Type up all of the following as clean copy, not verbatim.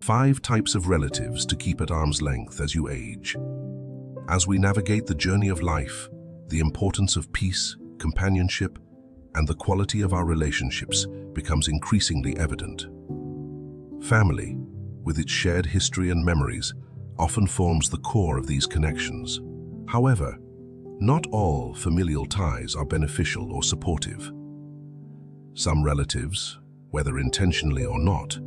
5 types of relatives to keep at arm's length as you age. As we navigate the journey of life, the importance of peace, companionship, and the quality of our relationships becomes increasingly evident. Family, with its shared history and memories, often forms the core of these connections. However, not all familial ties are beneficial or supportive. Some relatives, whether intentionally or not,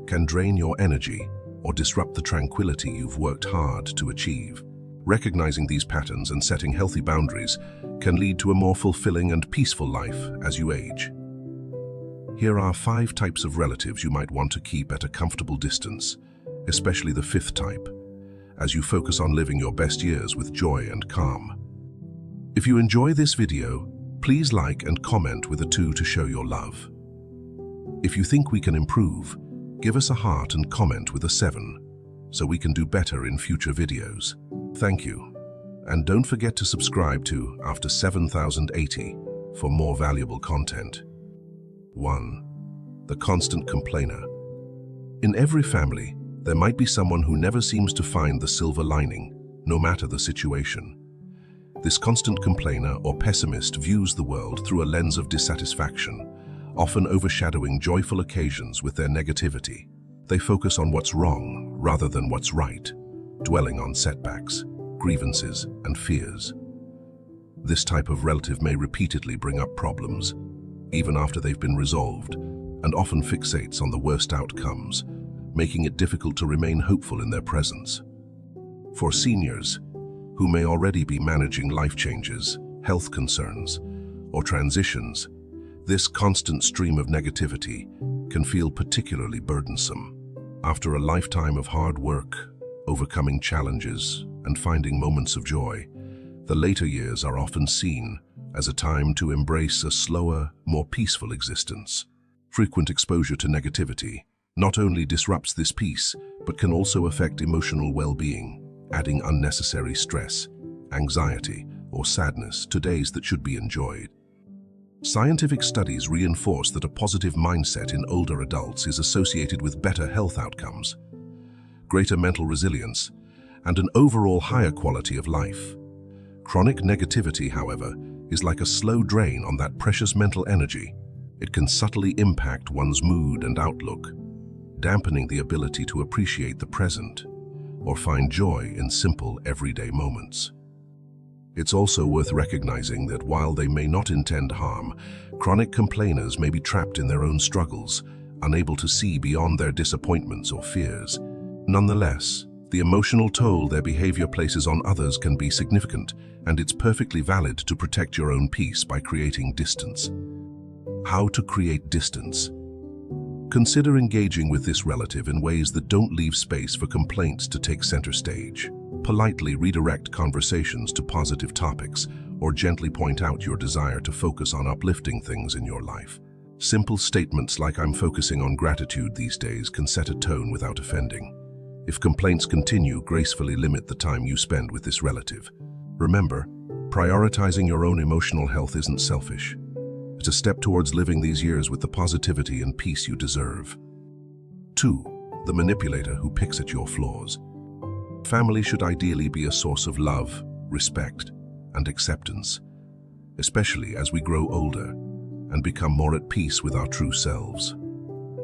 can drain your energy or disrupt the tranquility you've worked hard to achieve. Recognizing these patterns and setting healthy boundaries can lead to a more fulfilling and peaceful life as you age. Here are 5 types of relatives you might want to keep at a comfortable distance, especially the 5th type, as you focus on living your best years with joy and calm. If you enjoy this video, please like and comment with a 2 to show your love. If you think we can improve, give us a heart and comment with a 7, so we can do better in future videos. Thank you. And don't forget to subscribe to After 7080 for more valuable content. 1. The constant complainer. In every family, there might be someone who never seems to find the silver lining, no matter the situation. This constant complainer or pessimist views the world through a lens of dissatisfaction, often overshadowing joyful occasions with their negativity. They focus on what's wrong rather than what's right, dwelling on setbacks, grievances, and fears. This type of relative may repeatedly bring up problems, even after they've been resolved, and often fixates on the worst outcomes, making it difficult to remain hopeful in their presence. For seniors, who may already be managing life changes, health concerns, or transitions, this constant stream of negativity can feel particularly burdensome. After a lifetime of hard work, overcoming challenges, and finding moments of joy, the later years are often seen as a time to embrace a slower, more peaceful existence. Frequent exposure to negativity not only disrupts this peace, but can also affect emotional well-being, adding unnecessary stress, anxiety, or sadness to days that should be enjoyed. Scientific studies reinforce that a positive mindset in older adults is associated with better health outcomes, greater mental resilience, and an overall higher quality of life. Chronic negativity, however, is like a slow drain on that precious mental energy. It can subtly impact one's mood and outlook, dampening the ability to appreciate the present or find joy in simple, everyday moments. It's also worth recognizing that while they may not intend harm, chronic complainers may be trapped in their own struggles, unable to see beyond their disappointments or fears. Nonetheless, the emotional toll their behavior places on others can be significant, and it's perfectly valid to protect your own peace by creating distance. How to create distance? Consider engaging with this relative in ways that don't leave space for complaints to take center stage. Politely redirect conversations to positive topics, or gently point out your desire to focus on uplifting things in your life. Simple statements like "I'm focusing on gratitude these days" can set a tone without offending. If complaints continue, gracefully limit the time you spend with this relative. Remember, prioritizing your own emotional health isn't selfish. It's a step towards living these years with the positivity and peace you deserve. 2. The manipulator who picks at your flaws. Family should ideally be a source of love, respect, and acceptance, especially as we grow older and become more at peace with our true selves.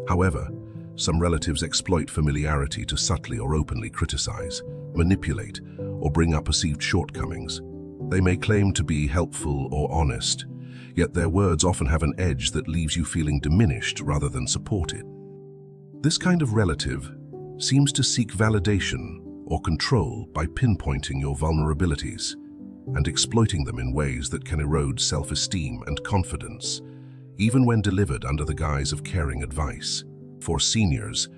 However, some relatives exploit familiarity to subtly or openly criticize, manipulate, or bring up perceived shortcomings. They may claim to be helpful or honest, yet their words often have an edge that leaves you feeling diminished rather than supported. This kind of relative seems to seek validation or control by pinpointing your vulnerabilities and exploiting them in ways that can erode self-esteem and confidence, even when delivered under the guise of caring advice. For seniors,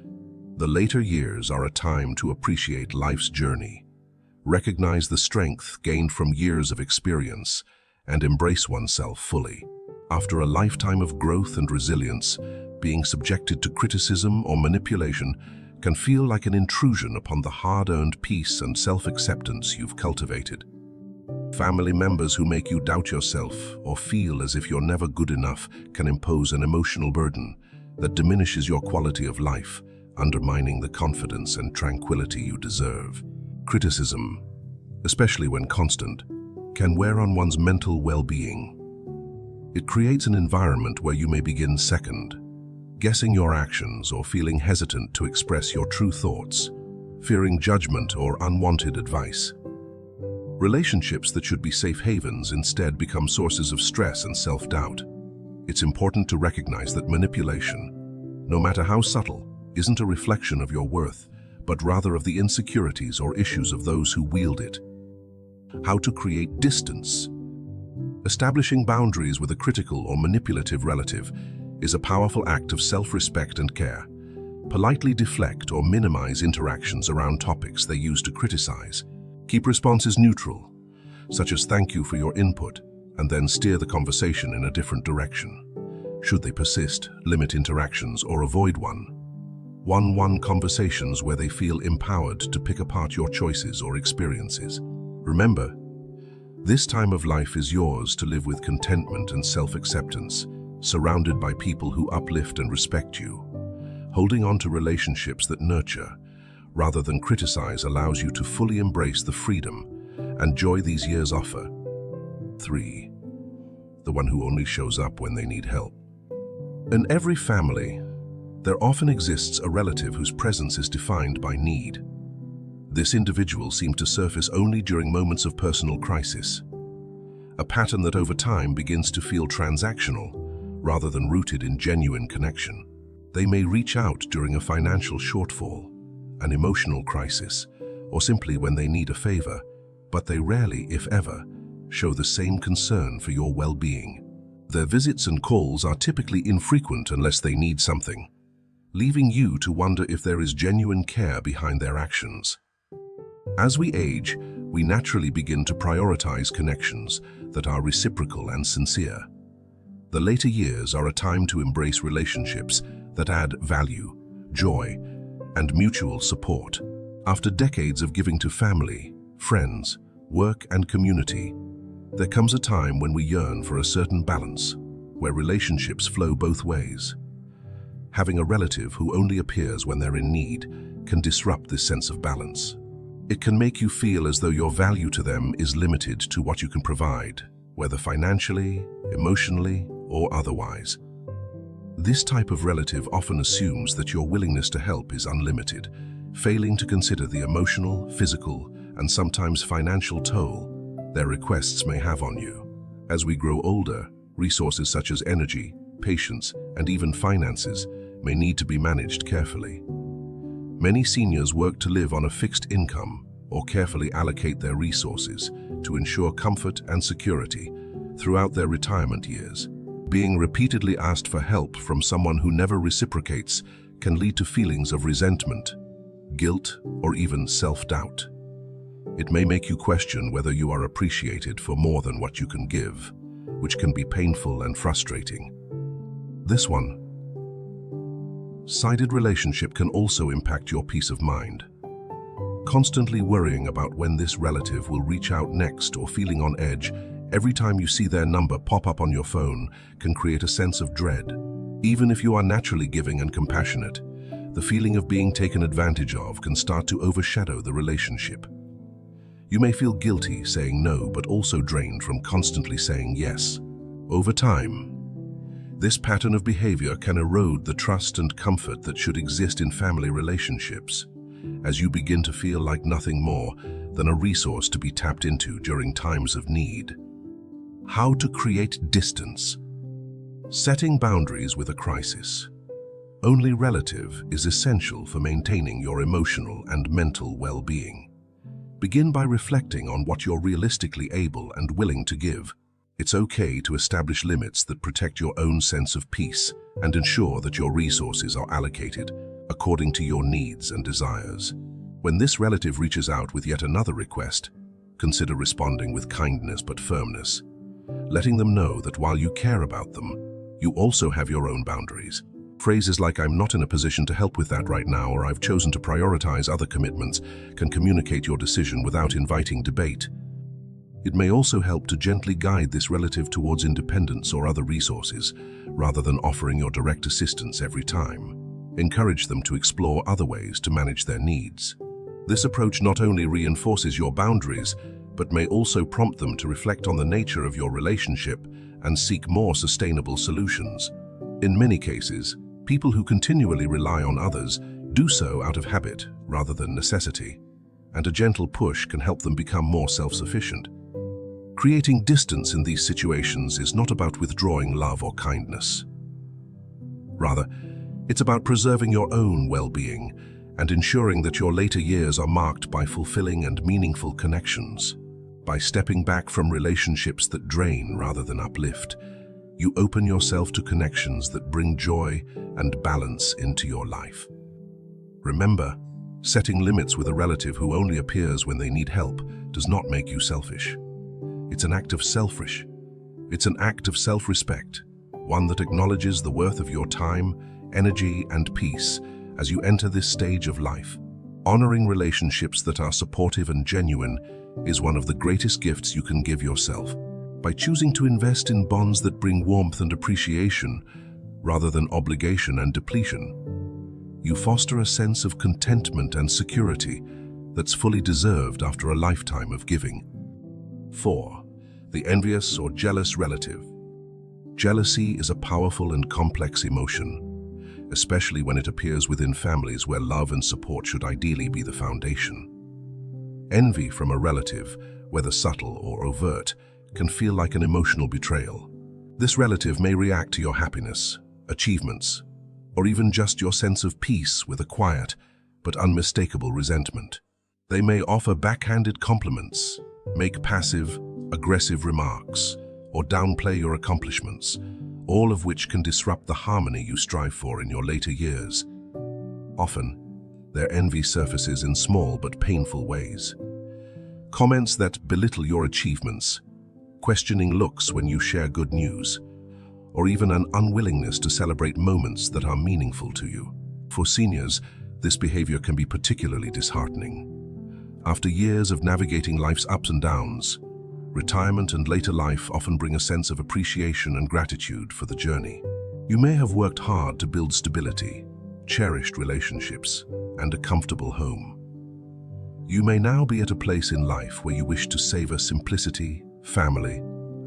the later years are a time to appreciate life's journey, recognize the strength gained from years of experience, and embrace oneself fully. After a lifetime of growth and resilience, being subjected to criticism or manipulation can feel like an intrusion upon the hard-earned peace and self-acceptance you've cultivated. Family members who make you doubt yourself or feel as if you're never good enough can impose an emotional burden that diminishes your quality of life, undermining the confidence and tranquility you deserve. Criticism, especially when constant, can wear on one's mental well-being. It creates an environment where you may begin second, guessing your actions or feeling hesitant to express your true thoughts, fearing judgment or unwanted advice. Relationships that should be safe havens instead become sources of stress and self-doubt. It's important to recognize that manipulation, no matter how subtle, isn't a reflection of your worth, but rather of the insecurities or issues of those who wield it. How to create distance. Establishing boundaries with a critical or manipulative relative is a powerful act of self-respect and care. Politely deflect or minimize interactions around topics they use to criticize. Keep responses neutral, such as "thank you for your input," and then steer the conversation in a different direction. Should they persist, limit interactions or avoid one-on-one conversations where they feel empowered to pick apart your choices or experiences. Remember, this time of life is yours to live with contentment and self-acceptance, surrounded by people who uplift and respect you. Holding on to relationships that nurture, rather than criticize, allows you to fully embrace the freedom and joy these years offer. 3. The one who only shows up when they need help. In every family, there often exists a relative whose presence is defined by need. This individual seems to surface only during moments of personal crisis, a pattern that over time begins to feel transactional rather than rooted in genuine connection. They may reach out during a financial shortfall, an emotional crisis, or simply when they need a favor, but they rarely, if ever, show the same concern for your well-being. Their visits and calls are typically infrequent unless they need something, leaving you to wonder if there is genuine care behind their actions. As we age, we naturally begin to prioritize connections that are reciprocal and sincere. The later years are a time to embrace relationships that add value, joy, and mutual support. After decades of giving to family, friends, work, and community, there comes a time when we yearn for a certain balance, where relationships flow both ways. Having a relative who only appears when they're in need can disrupt this sense of balance. It can make you feel as though your value to them is limited to what you can provide, whether financially, emotionally, or otherwise. This type of relative often assumes that your willingness to help is unlimited, failing to consider the emotional, physical, and sometimes financial toll their requests may have on you. As we grow older, resources such as energy, patience, and even finances may need to be managed carefully. Many seniors work to live on a fixed income or carefully allocate their resources to ensure comfort and security throughout their retirement years. Being repeatedly asked for help from someone who never reciprocates can lead to feelings of resentment, guilt, or even self-doubt. It may make you question whether you are appreciated for more than what you can give, which can be painful and frustrating. This one-sided relationship can also impact your peace of mind. Constantly worrying about when this relative will reach out next or feeling on edge every time you see their number pop up on your phone can create a sense of dread. Even if you are naturally giving and compassionate, the feeling of being taken advantage of can start to overshadow the relationship. You may feel guilty saying no, but also drained from constantly saying yes. Over time, this pattern of behavior can erode the trust and comfort that should exist in family relationships, as you begin to feel like nothing more than a resource to be tapped into during times of need. How to create distance. Setting boundaries with a crisis. Only relative is essential for maintaining your emotional and mental well-being. Begin by reflecting on what you're realistically able and willing to give. It's okay to establish limits that protect your own sense of peace and ensure that your resources are allocated according to your needs and desires. When this relative reaches out with yet another request, consider responding with kindness but firmness, letting them know that while you care about them, you also have your own boundaries. Phrases like "I'm not in a position to help with that right now" or "I've chosen to prioritize other commitments" can communicate your decision without inviting debate. It may also help to gently guide this relative towards independence or other resources, rather than offering your direct assistance every time. Encourage them to explore other ways to manage their needs. This approach not only reinforces your boundaries, but may also prompt them to reflect on the nature of your relationship and seek more sustainable solutions. In many cases, people who continually rely on others do so out of habit rather than necessity, and a gentle push can help them become more self-sufficient. Creating distance in these situations is not about withdrawing love or kindness. Rather, it's about preserving your own well-being and ensuring that your later years are marked by fulfilling and meaningful connections. By stepping back from relationships that drain rather than uplift, you open yourself to connections that bring joy and balance into your life. Remember, setting limits with a relative who only appears when they need help does not make you selfish. It's an act of self-respect, one that acknowledges the worth of your time, energy, and peace as you enter this stage of life. Honoring relationships that are supportive and genuine is one of the greatest gifts you can give yourself. By choosing to invest in bonds that bring warmth and appreciation, rather than obligation and depletion, you foster a sense of contentment and security that's fully deserved after a lifetime of giving. 4. The envious or jealous relative. Jealousy is a powerful and complex emotion, especially when it appears within families where love and support should ideally be the foundation. Envy from a relative, whether subtle or overt, can feel like an emotional betrayal. This relative may react to your happiness, achievements, or even just your sense of peace with a quiet but unmistakable resentment. They may offer backhanded compliments, make passive, aggressive remarks, or downplay your accomplishments, all of which can disrupt the harmony you strive for in your later years. Often, their envy surfaces in small but painful ways. Comments that belittle your achievements, questioning looks when you share good news, or even an unwillingness to celebrate moments that are meaningful to you. For seniors, this behavior can be particularly disheartening. After years of navigating life's ups and downs, retirement and later life often bring a sense of appreciation and gratitude for the journey. You may have worked hard to build stability, cherished relationships, and a comfortable home. You may now be at a place in life where you wish to savor simplicity, family,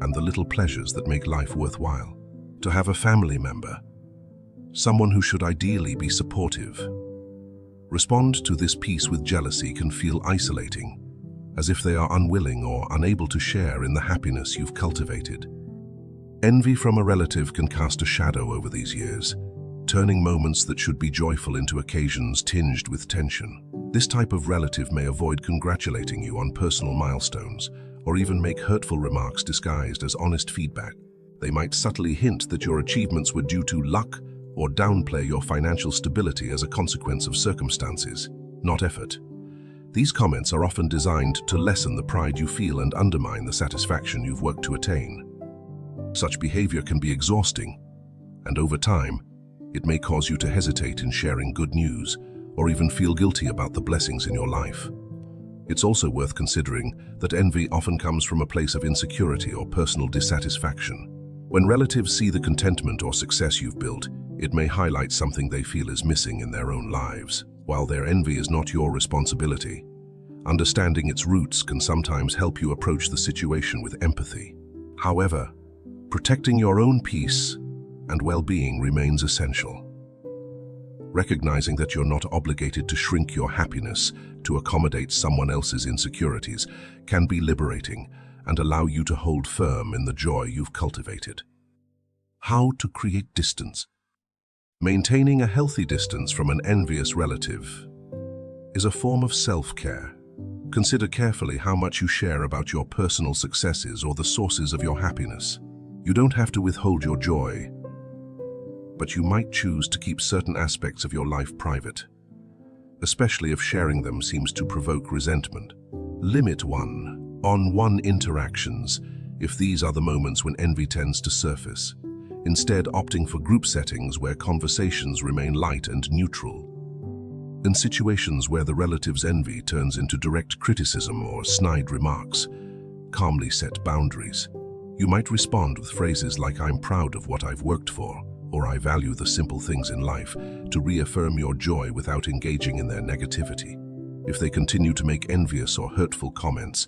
and the little pleasures that make life worthwhile. To have a family member, someone who should ideally be supportive, respond to this piece with jealousy can feel isolating, as if they are unwilling or unable to share in the happiness you've cultivated. Envy from a relative can cast a shadow over these years, turning moments that should be joyful into occasions tinged with tension. This type of relative may avoid congratulating you on personal milestones, or even make hurtful remarks disguised as honest feedback. They might subtly hint that your achievements were due to luck or downplay your financial stability as a consequence of circumstances, not effort. These comments are often designed to lessen the pride you feel and undermine the satisfaction you've worked to attain. Such behavior can be exhausting, and over time, it may cause you to hesitate in sharing good news or even feel guilty about the blessings in your life. It's also worth considering that envy often comes from a place of insecurity or personal dissatisfaction. When relatives see the contentment or success you've built, it may highlight something they feel is missing in their own lives. While their envy is not your responsibility, understanding its roots can sometimes help you approach the situation with empathy. However, protecting your own peace and well-being remains essential. Recognizing that you're not obligated to shrink your happiness to accommodate someone else's insecurities can be liberating and allow you to hold firm in the joy you've cultivated. How to create distance. Maintaining a healthy distance from an envious relative is a form of self-care. Consider carefully how much you share about your personal successes or the sources of your happiness. You don't have to withhold your joy, but you might choose to keep certain aspects of your life private, especially if sharing them seems to provoke resentment. Limit one-on-one interactions if these are the moments when envy tends to surface, instead opting for group settings where conversations remain light and neutral. In situations where the relative's envy turns into direct criticism or snide remarks, calmly set boundaries. You might respond with phrases like "I'm proud of what I've worked for," or "I value the simple things in life" to reaffirm your joy without engaging in their negativity. If they continue to make envious or hurtful comments,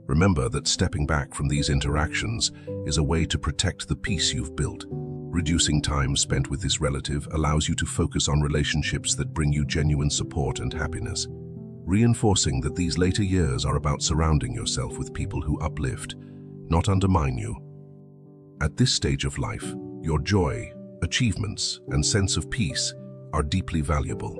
remember that stepping back from these interactions is a way to protect the peace you've built. Reducing time spent with this relative allows you to focus on relationships that bring you genuine support and happiness, reinforcing that these later years are about surrounding yourself with people who uplift, not undermine you. At this stage of life, your joy, achievements, and sense of peace are deeply valuable.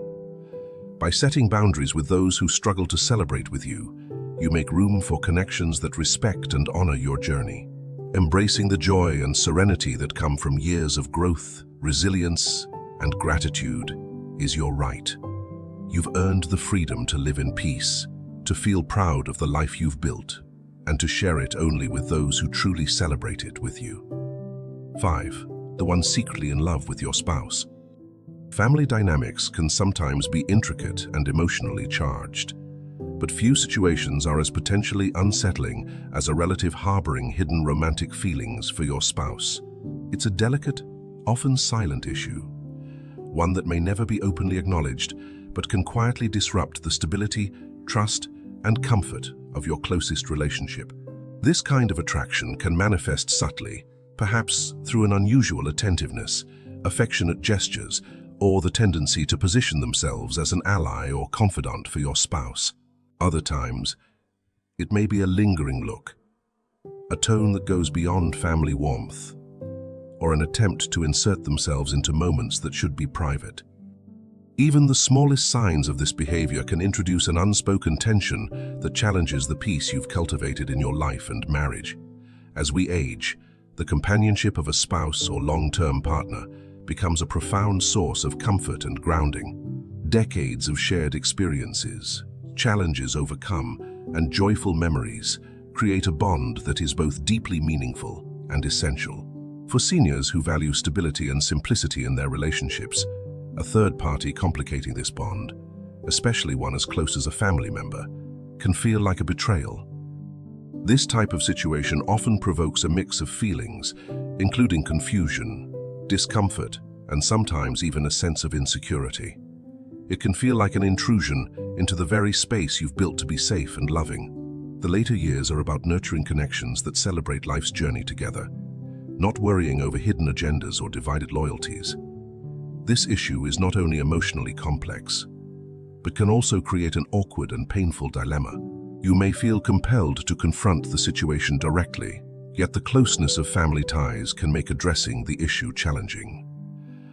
By setting boundaries with those who struggle to celebrate with you, you make room for connections that respect and honor your journey. Embracing the joy and serenity that come from years of growth, resilience, and gratitude is your right. You've earned the freedom to live in peace, to feel proud of the life you've built, and to share it only with those who truly celebrate it with you. 5. The one secretly in love with your spouse. Family dynamics can sometimes be intricate and emotionally charged, but few situations are as potentially unsettling as a relative harboring hidden romantic feelings for your spouse. It's a delicate, often silent issue, one that may never be openly acknowledged, but can quietly disrupt the stability, trust, and comfort of your closest relationship. This kind of attraction can manifest subtly, perhaps through an unusual attentiveness, affectionate gestures, or the tendency to position themselves as an ally or confidant for your spouse. Other times, it may be a lingering look, a tone that goes beyond family warmth, or an attempt to insert themselves into moments that should be private. Even the smallest signs of this behavior can introduce an unspoken tension that challenges the peace you've cultivated in your life and marriage. As we age, the companionship of a spouse or long-term partner becomes a profound source of comfort and grounding. Decades of shared experiences, challenges overcome, and joyful memories create a bond that is both deeply meaningful and essential. For seniors who value stability and simplicity in their relationships, a third party complicating this bond, especially one as close as a family member, can feel like a betrayal. This type of situation often provokes a mix of feelings, including confusion, discomfort, and sometimes even a sense of insecurity. It can feel like an intrusion into the very space you've built to be safe and loving. The later years are about nurturing connections that celebrate life's journey together, not worrying over hidden agendas or divided loyalties. This issue is not only emotionally complex, but can also create an awkward and painful dilemma. You may feel compelled to confront the situation directly, yet the closeness of family ties can make addressing the issue challenging.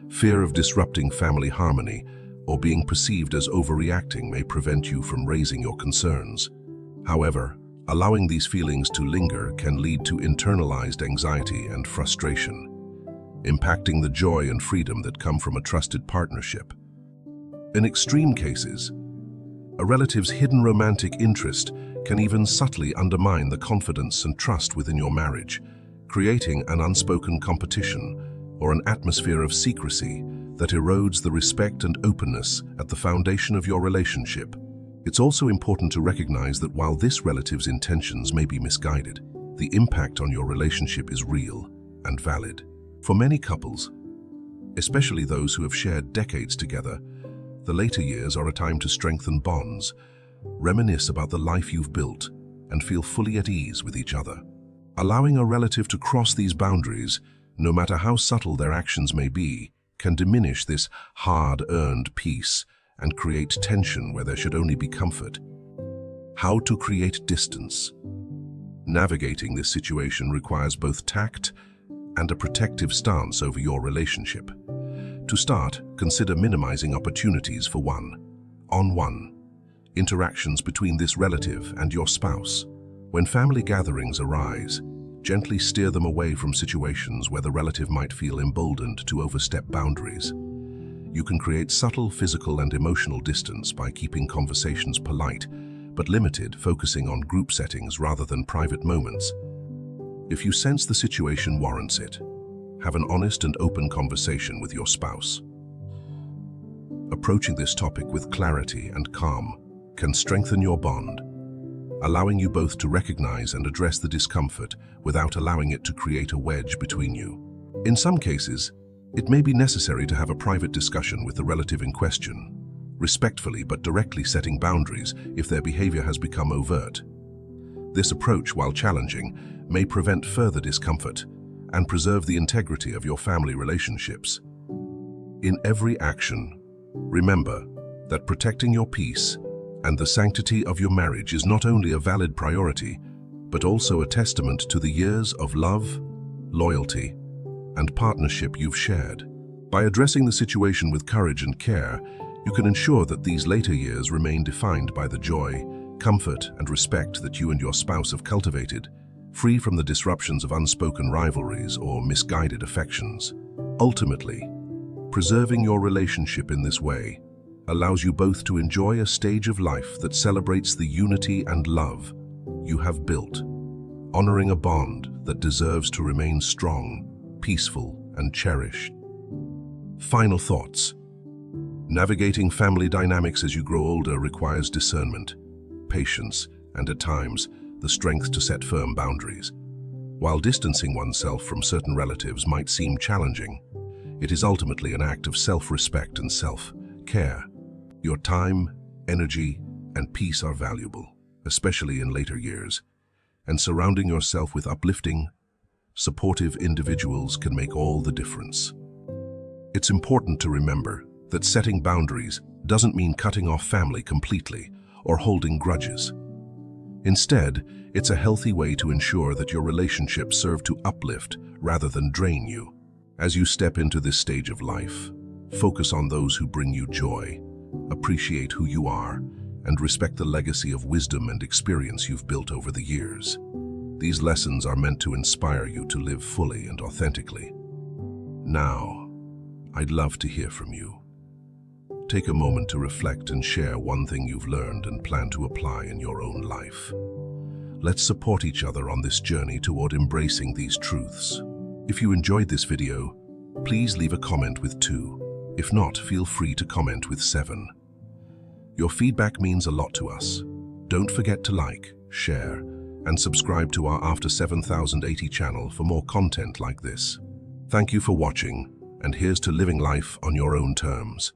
Fear of disrupting family harmony or being perceived as overreacting may prevent you from raising your concerns. However, allowing these feelings to linger can lead to internalized anxiety and frustration, impacting the joy and freedom that come from a trusted partnership. In extreme cases, a relative's hidden romantic interest can even subtly undermine the confidence and trust within your marriage, creating an unspoken competition or an atmosphere of secrecy that erodes the respect and openness at the foundation of your relationship. It's also important to recognize that while this relative's intentions may be misguided, the impact on your relationship is real and valid. For many couples, especially those who have shared decades together, the later years are a time to strengthen bonds, reminisce about the life you've built, and feel fully at ease with each other. Allowing a relative to cross these boundaries, no matter how subtle their actions may be, can diminish this hard-earned peace and create tension where there should only be comfort. How to create distance? Navigating this situation requires both tact and a protective stance over your relationship. To start, consider minimizing opportunities for one-on-one interactions between this relative and your spouse. When family gatherings arise, gently steer them away from situations where the relative might feel emboldened to overstep boundaries. You can create subtle physical and emotional distance by keeping conversations polite, but limited, focusing on group settings rather than private moments. If you sense the situation warrants it, have an honest and open conversation with your spouse. Approaching this topic with clarity and calm can strengthen your bond, allowing you both to recognize and address the discomfort without allowing it to create a wedge between you. In some cases, It may be necessary to have a private discussion with the relative in question, respectfully but directly setting boundaries if their behavior has become overt. This approach, while challenging, may prevent further discomfort and preserve the integrity of your family relationships. In every action, remember that protecting your peace and the sanctity of your marriage is not only a valid priority, but also a testament to the years of love, loyalty, and partnership you've shared. By addressing the situation with courage and care, you can ensure that these later years remain defined by the joy, comfort, and respect that you and your spouse have cultivated, free from the disruptions of unspoken rivalries or misguided affections. Ultimately, preserving your relationship in this way allows you both to enjoy a stage of life that celebrates the unity and love you have built, honoring a bond that deserves to remain strong, peaceful, and cherished. Final thoughts. Navigating family dynamics as you grow older requires discernment, patience, and at times, the strength to set firm boundaries. While distancing oneself from certain relatives might seem challenging, it is ultimately an act of self-respect and self-care. Your time, energy, and peace are valuable, especially in later years, and surrounding yourself with uplifting, supportive individuals can make all the difference. It's important to remember that setting boundaries doesn't mean cutting off family completely or holding grudges. Instead, it's a healthy way to ensure that your relationships serve to uplift rather than drain you. As you step into this stage of life, focus on those who bring you joy, appreciate who you are, and respect the legacy of wisdom and experience you've built over the years. These lessons are meant to inspire you to live fully and authentically. Now, I'd love to hear from you. Take a moment to reflect and share one thing you've learned and plan to apply in your own life. Let's support each other on this journey toward embracing these truths. If you enjoyed this video, please leave a comment with 2. If not, feel free to comment with 7. Your feedback means a lot to us. Don't forget to like, share, and subscribe to our After 7080 channel for more content like this. Thank you for watching, and here's to living life on your own terms.